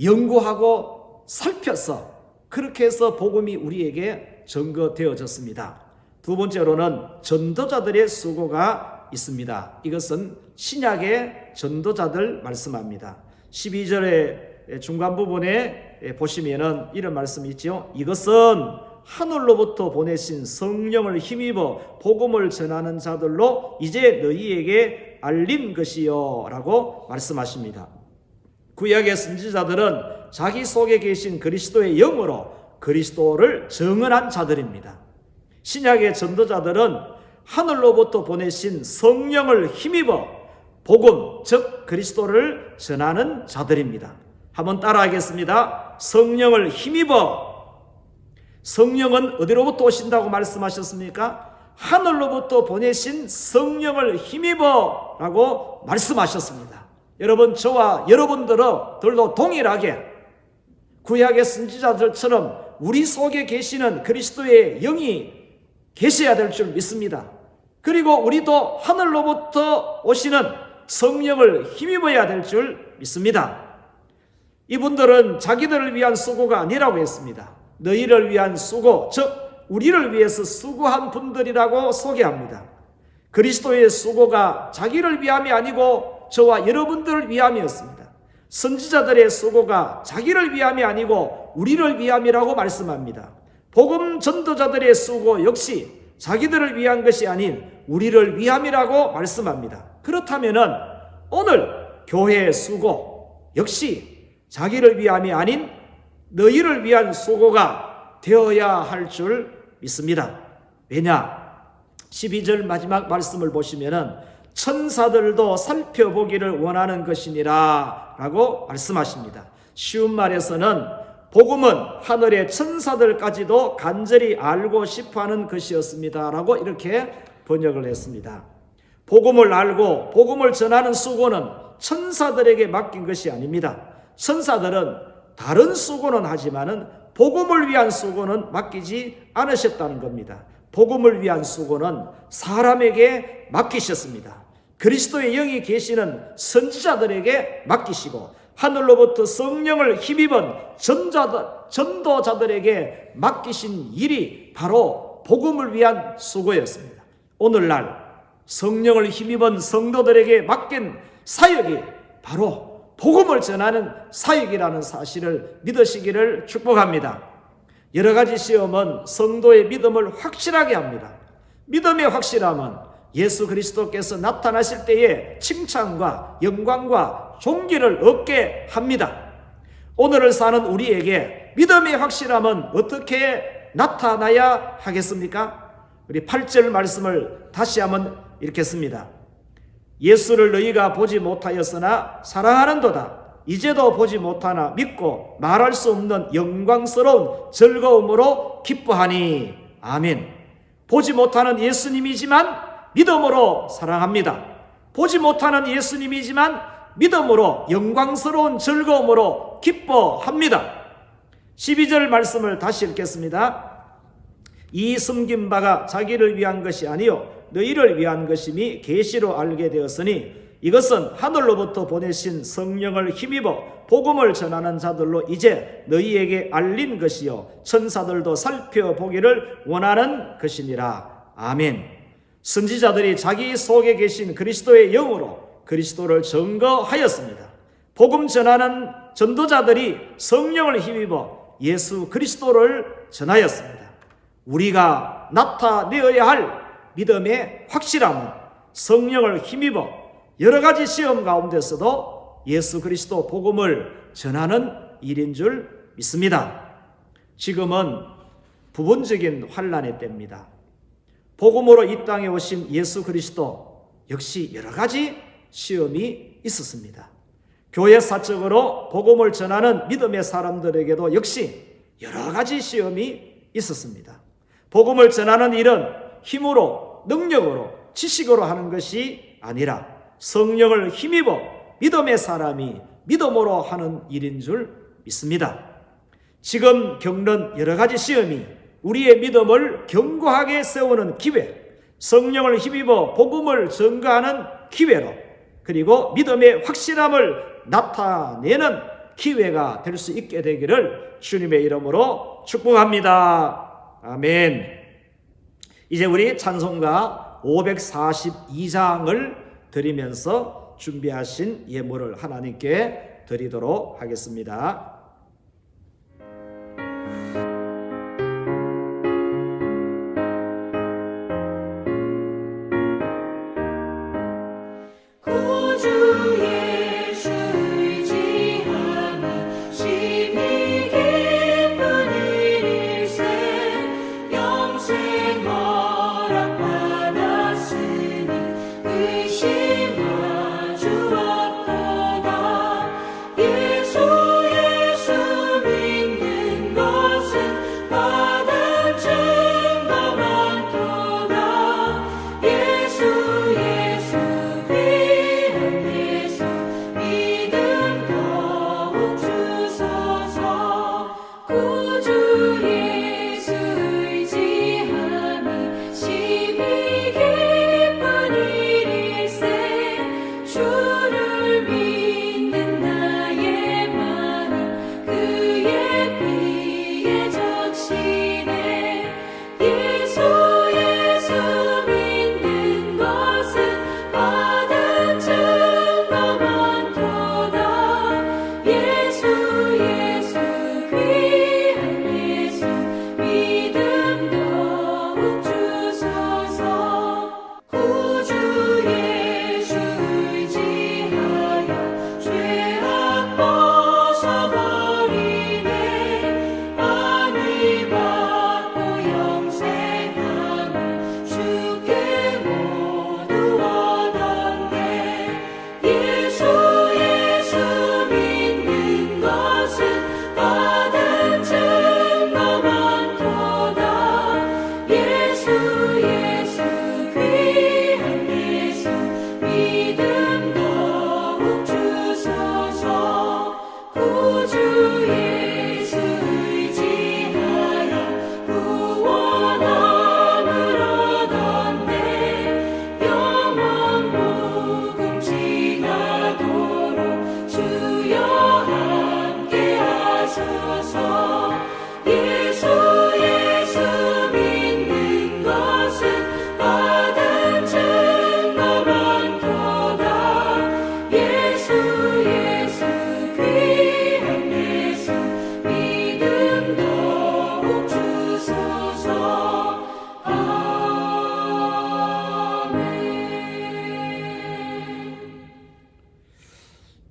연구하고 살펴서 그렇게 해서 복음이 우리에게 전거되어졌습니다. 두 번째로는 전도자들의 수고가 있습니다. 이것은 신약의 전도자들 말씀합니다. 12절의 중간 부분에 보시면은 이런 말씀이 있죠. 이것은 하늘로부터 보내신 성령을 힘입어 복음을 전하는 자들로 이제 너희에게 알린 것이요 라고 말씀하십니다. 구약의 선지자들은 자기 속에 계신 그리스도의 영으로 그리스도를 증언한 자들입니다. 신약의 전도자들은 하늘로부터 보내신 성령을 힘입어 복음, 즉 그리스도를 전하는 자들입니다. 한번 따라하겠습니다. 성령을 힘입어. 성령은 어디로부터 오신다고 말씀하셨습니까? 하늘로부터 보내신 성령을 힘입어 라고 말씀하셨습니다. 여러분, 저와 여러분들도 동일하게 구약의 선지자들처럼 우리 속에 계시는 그리스도의 영이 계셔야 될 줄 믿습니다. 그리고 우리도 하늘로부터 오시는 성령을 힘입어야 될 줄 믿습니다. 이분들은 자기들을 위한 수고가 아니라고 했습니다. 너희를 위한 수고, 즉 우리를 위해서 수고한 분들이라고 소개합니다. 그리스도의 수고가 자기를 위함이 아니고 저와 여러분들을 위함이었습니다. 선지자들의 수고가 자기를 위함이 아니고 우리를 위함이라고 말씀합니다. 복음 전도자들의 수고 역시 자기들을 위한 것이 아닌 우리를 위함이라고 말씀합니다. 그렇다면 오늘 교회의 수고 역시 자기를 위함이 아닌 너희를 위한 수고가 되어야 할 줄 믿습니다. 왜냐? 12절 마지막 말씀을 보시면은 천사들도 살펴보기를 원하는 것이니라 라고 말씀하십니다. 쉬운 말에서는 복음은 하늘의 천사들까지도 간절히 알고 싶어하는 것이었습니다 라고 이렇게 번역을 했습니다. 복음을 알고 복음을 전하는 수고는 천사들에게 맡긴 것이 아닙니다. 천사들은 다른 수고는 하지만은 복음을 위한 수고는 맡기지 않으셨다는 겁니다. 복음을 위한 수고는 사람에게 맡기셨습니다. 그리스도의 영이 계시는 선지자들에게 맡기시고 하늘로부터 성령을 힘입은 전도자들에게 맡기신 일이 바로 복음을 위한 수고였습니다. 오늘날 성령을 힘입은 성도들에게 맡긴 사역이 바로 복음을 전하는 사역이라는 사실을 믿으시기를 축복합니다. 여러 가지 시험은 성도의 믿음을 확실하게 합니다. 믿음의 확실함은 예수 그리스도께서 나타나실 때에 칭찬과 영광과 존귀를 얻게 합니다. 오늘을 사는 우리에게 믿음의 확실함은 어떻게 나타나야 하겠습니까? 우리 8절 말씀을 다시 한번 읽겠습니다. 예수를 너희가 보지 못하였으나 사랑하는도다. 이제도 보지 못하나 믿고 말할 수 없는 영광스러운 즐거움으로 기뻐하니. 아멘. 보지 못하는 예수님이지만 믿음으로 사랑합니다. 보지 못하는 예수님이지만 믿음으로 영광스러운 즐거움으로 기뻐합니다. 12절 말씀을 다시 읽겠습니다. 이 숨긴 바가 자기를 위한 것이 아니요 너희를 위한 것임이 계시로 알게 되었으니 이것은 하늘로부터 보내신 성령을 힘입어 복음을 전하는 자들로 이제 너희에게 알린 것이요 천사들도 살펴보기를 원하는 것이니라. 아멘. 선지자들이 자기 속에 계신 그리스도의 영으로 그리스도를 증거하였습니다. 복음 전하는 전도자들이 성령을 힘입어 예수 그리스도를 전하였습니다. 우리가 나타내어야 할 믿음의 확실함은 성령을 힘입어 여러 가지 시험 가운데서도 예수 그리스도 복음을 전하는 일인 줄 믿습니다. 지금은 부분적인 환난의 때입니다. 복음으로 이 땅에 오신 예수 그리스도 역시 여러 가지 시험이 있었습니다. 교회 사적으로 복음을 전하는 믿음의 사람들에게도 역시 여러 가지 시험이 있었습니다. 복음을 전하는 일은 힘으로, 능력으로, 지식으로 하는 것이 아니라 성령을 힘입어 믿음의 사람이 믿음으로 하는 일인 줄 믿습니다. 지금 겪는 여러 가지 시험이 우리의 믿음을 견고하게 세우는 기회, 성령을 힘입어 복음을 전가하는 기회로, 그리고 믿음의 확실함을 나타내는 기회가 될 수 있게 되기를 주님의 이름으로 축복합니다. 아멘. 이제 우리 찬송가 542장을 드리면서 준비하신 예물을 하나님께 드리도록 하겠습니다.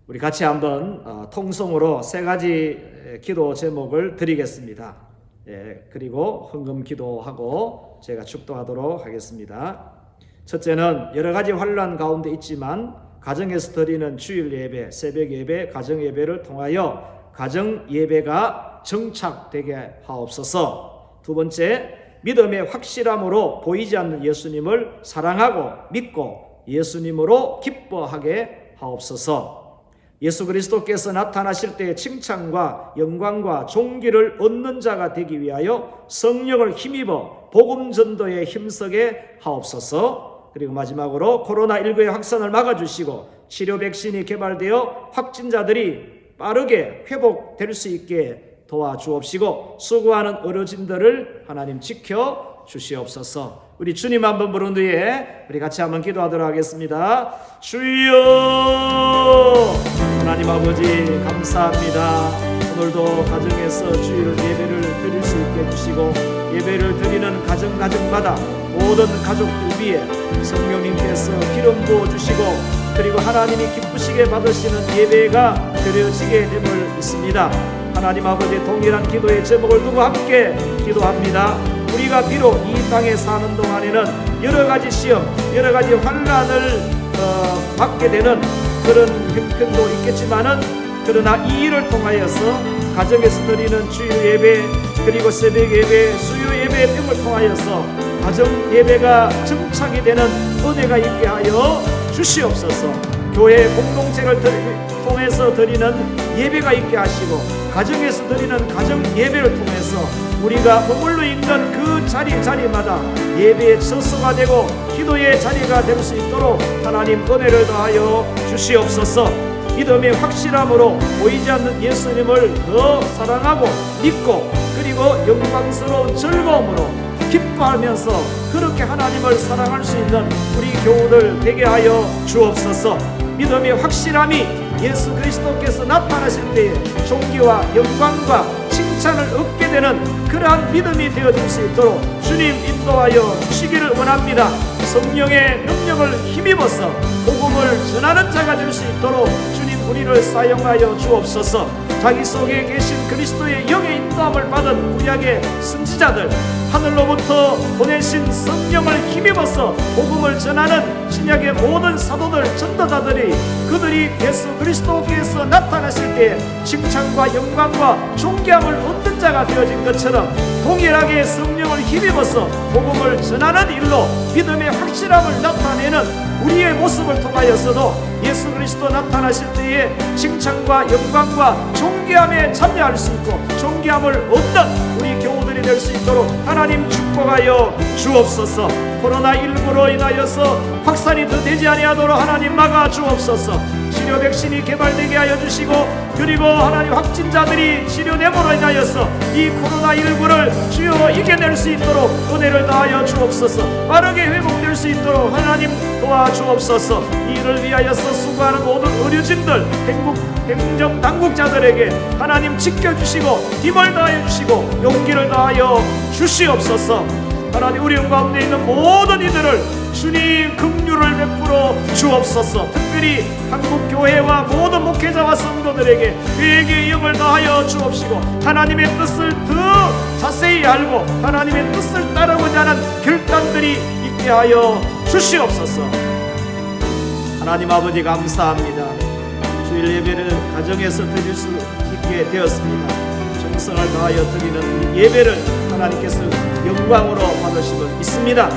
우리 같이 한번 통성으로 세 가지 기도 제목을 드리겠습니다. 그리고 헌금 기도하고 제가 축도하도록 하겠습니다. 첫째는 여러 가지 환난 가운데 있지만 가정에서 드리는 주일 예배, 새벽 예배, 가정 예배를 통하여 가정 예배가 정착되게 하옵소서. 두 번째, 믿음의 확실함으로 보이지 않는 예수님을 사랑하고 믿고 예수님으로 기뻐하게 하옵소서. 예수 그리스도께서 나타나실 때의 칭찬과 영광과 존귀를 얻는 자가 되기 위하여 성령을 힘입어 복음 전도에 힘쓰게 하옵소서. 그리고 마지막으로 코로나19의 확산을 막아주시고 치료 백신이 개발되어 확진자들이 빠르게 회복될 수 있게 도와주옵시고 수고하는 어르신들을 하나님 지켜 주시옵소서. 우리 주님 한번 부른 뒤에 우리 같이 한번 기도하도록 하겠습니다. 주여, 하나님 아버지 감사합니다. 오늘도 가정에서 주일 예배를 드릴 수 있게 해주시고 예배를 드리는 가정마다 모든 가족들 위에 성령님께서 기름 부어주시고 그리고 하나님이 기쁘시게 받으시는 예배가 드려지게 됨을 믿습니다. 하나님 아버지 동일한 기도의 제목을 두고 함께 기도합니다. 우리가 비록 이 땅에 사는 동안에는 여러 가지 시험, 여러 가지 환난을 받게 되는 그런 형편도 있겠지만은 그러나 이 일을 통하여서 가정에서 드리는 주일 예배 그리고 새벽 예배, 수요 예배 등을 통하여서 가정 예배가 정착이 되는 은혜가 있게 하여 주시옵소서. 교회 공동체를 통해서 드리는 예배가 있게 하시고 가정에서 드리는 가정 예배를 통해서 우리가 머물러 있는 그 자리마다 예배의 처소가 되고 기도의 자리가 될 수 있도록 하나님 은혜를 더하여 주시옵소서. 믿음의 확실함으로 보이지 않는 예수님을 더 사랑하고 믿고 그리고 영광스러운 즐거움으로 기뻐하면서 그렇게 하나님을 사랑할 수 있는 우리 교우들 되게 하여 주옵소서. 믿음의 확실함이 예수 그리스도께서 나타나실 때에 존귀와 영광과 칭찬을 얻게 되는 그러한 믿음이 되어질 수 있도록 주님 인도하여 주시기를 원합니다. 성령의 능력을 힘입어서 복음을 전하는 자가 될 수 있도록 주님 우리를 사용하여 주옵소서. 자기 속에 계신 그리스도의 영의 인도함을 받은 구약의 선지자들 하늘로부터 보내신 성령을 힘입어서 복음을 전하는 신약의 모든 사도들 전도자들이 그들이 예수 그리스도께서 나타나실 때에 칭찬과 영광과 존귀함을 얻는 자가 되어진 것처럼 동일하게 성령을 힘입어서 복음을 전하는 일로 믿음의 확실함을 나타내는 우리의 모습을 통하여서도 예수 그리스도 나타나실 때에 칭찬과 영광과 존귀함에 참여할 수 있고 존귀함을 얻는 우리 교우들이 될 수 있도록 하나님 축복하여 주옵소서. 코로나19로 인하여서 확산이 더 되지 아니하도록 하나님 막아 주옵소서. 치료 백신이 개발되게 하여 주시고 그리고 하나님 확진자들이 치료됨으로 인하여서 이 코로나19를 주여 이겨낼 수 있도록 은혜를 다하여 주옵소서. 빠르게 회복될 수 있도록 하나님 도와주옵소서. 이를 위하여서 수고하는 모든 의료진들 행정당국자들에게 하나님 지켜주시고 힘을 다하여 주시고 용기를 다하여 주시옵소서. 하나님 우리 가운데 있는 모든 이들을 주님 긍휼을 베풀어 주옵소서. 특별히 한국교회와 모든 목회자와 성도들에게 그에게 영을 다하여 주옵시고 하나님의 뜻을 더 자세히 알고 하나님의 뜻을 따르고자 하는 결단들이 있게 하여 주시옵소서. 하나님 아버지 감사합니다. 주일 예배를 가정에서 드릴 수 있게 되었습니다. 정성을 다하여 드리는 이 예배를 하나님께서 영광으로 받으심을 믿습니다.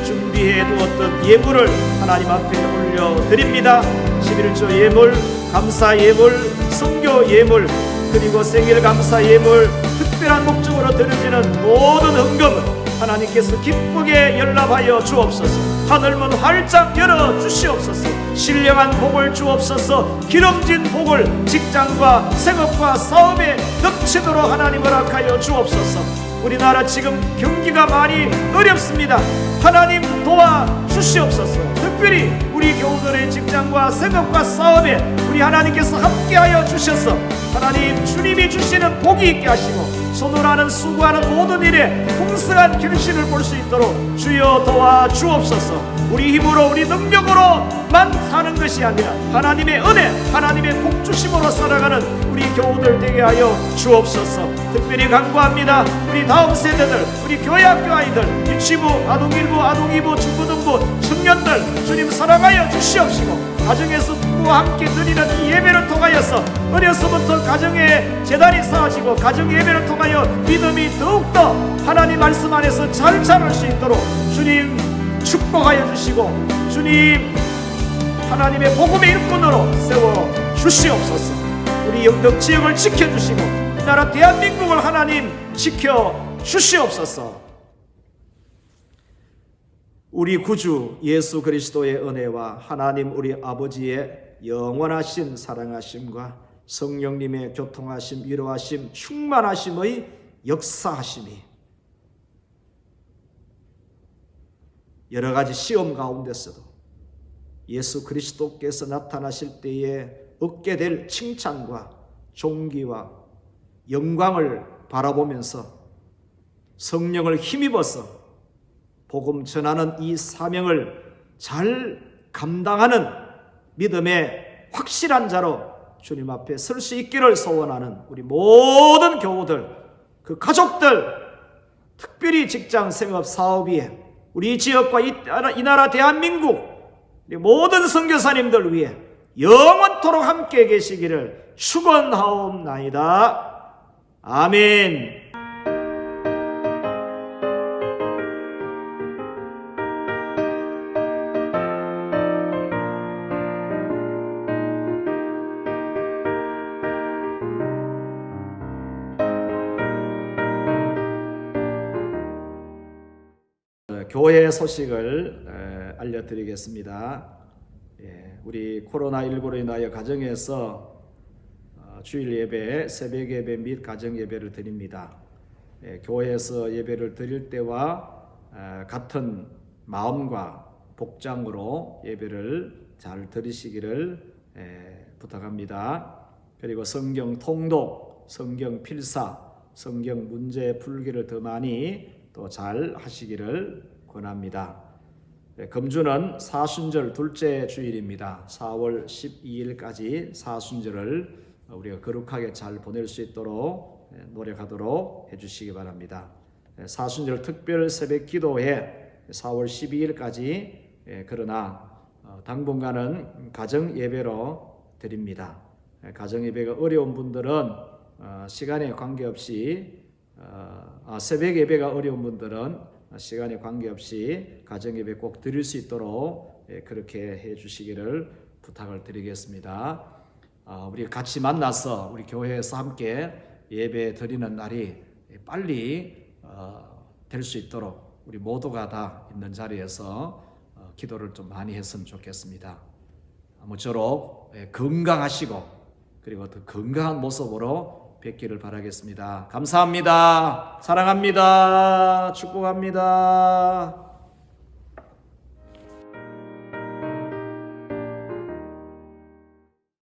준비해 두었던 예물을 하나님 앞에 올려드립니다. 11조 예물, 감사 예물, 선교 예물, 그리고 생일 감사 예물, 특별한 목적으로 드려지는 모든 헌금을 하나님께서 기쁘게 연락하여 주옵소서. 하늘문 활짝 열어 주시옵소서. 신령한 복을 주옵소서. 기름진 복을 직장과 생업과 사업에 넘치도록 하나님 허락하여 주옵소서. 우리나라 지금 경기가 많이 어렵습니다. 하나님 도와주시옵소서. 특별히 우리 교우들의 직장과 생업과 사업에 우리 하나님께서 함께하여 주셔서 하나님 주님이 주시는 복이 있게 하시고 손으로 하는 수고하는 모든 일에 풍성한 결실을 볼 수 있도록 주여 도와주옵소서. 우리 힘으로 우리 능력으로만 사는 것이 아니라 하나님의 은혜, 하나님의 복주심으로 살아가는 우리 교우들 되게 하여 주옵소서. 특별히 간구합니다. 우리 다음 세대들, 우리 교회학교 아이들, 유치부, 아동일부, 아동이부, 중고등부 청년들 주님 사랑하여 주시옵시고, 가정에서 부부와 함께 드리는 이 예배를 통하여서 어려서부터 가정의 재단이 쌓아지고 가정 예배를 통하여 믿음이 더욱더 하나님 말씀 안에서 잘 자랄 수 있도록 주님 축복하여 주시고, 주님 하나님의 복음의 일꾼으로 세워 주시옵소서. 우리 영덕 지역을 지켜주시고 이 나라 대한민국을 하나님 지켜 주시옵소서. 우리 구주 예수 그리스도의 은혜와 하나님 우리 아버지의 영원하신 사랑하심과 성령님의 교통하심, 위로하심, 충만하심의 역사하심이 여러 가지 시험 가운데서도 예수 그리스도께서 나타나실 때에 얻게 될 칭찬과 존귀와 영광을 바라보면서 성령을 힘입어서 복음 전하는 이 사명을 잘 감당하는 믿음의 확실한 자로 주님 앞에 설 수 있기를 소원하는 우리 모든 교우들, 그 가족들, 특별히 직장, 생업, 사업위에 우리 지역과 이 나라 대한민국 우리 모든 선교사님들 위해 영원토록 함께 계시기를 축원하옵나이다. 아멘. 교회 소식을 알려드리겠습니다. 우리 코로나19로 인하여 가정에서 주일 예배, 새벽 예배 및 가정 예배를 드립니다. 교회에서 예배를 드릴 때와 같은 마음과 복장으로 예배를 잘 드리시기를 부탁합니다. 그리고 성경 통독, 성경 필사, 성경 문제 풀기를 더 많이 또 잘 하시기를 권합니다. 금주는 사순절 둘째 주일입니다. 4월 12일까지 사순절을 우리가 거룩하게 잘 보낼 수 있도록 노력하도록 해주시기 바랍니다. 사순절 특별 새벽 기도회 4월 12일까지 그러나 당분간은 가정 예배로 드립니다. 가정 예배가 어려운 분들은 시간에 관계없이 새벽 예배가 어려운 분들은 시간에 관계없이 가정 예배 꼭 드릴 수 있도록 그렇게 해 주시기를 부탁을 드리겠습니다. 우리 같이 만나서 우리 교회에서 함께 예배 드리는 날이 빨리 될 수 있도록 우리 모두가 다 있는 자리에서 기도를 좀 많이 했으면 좋겠습니다. 아무쪼록 건강하시고 그리고 더 건강한 모습으로 뵙기를 바라겠습니다. 감사합니다. 사랑합니다. 축복합니다.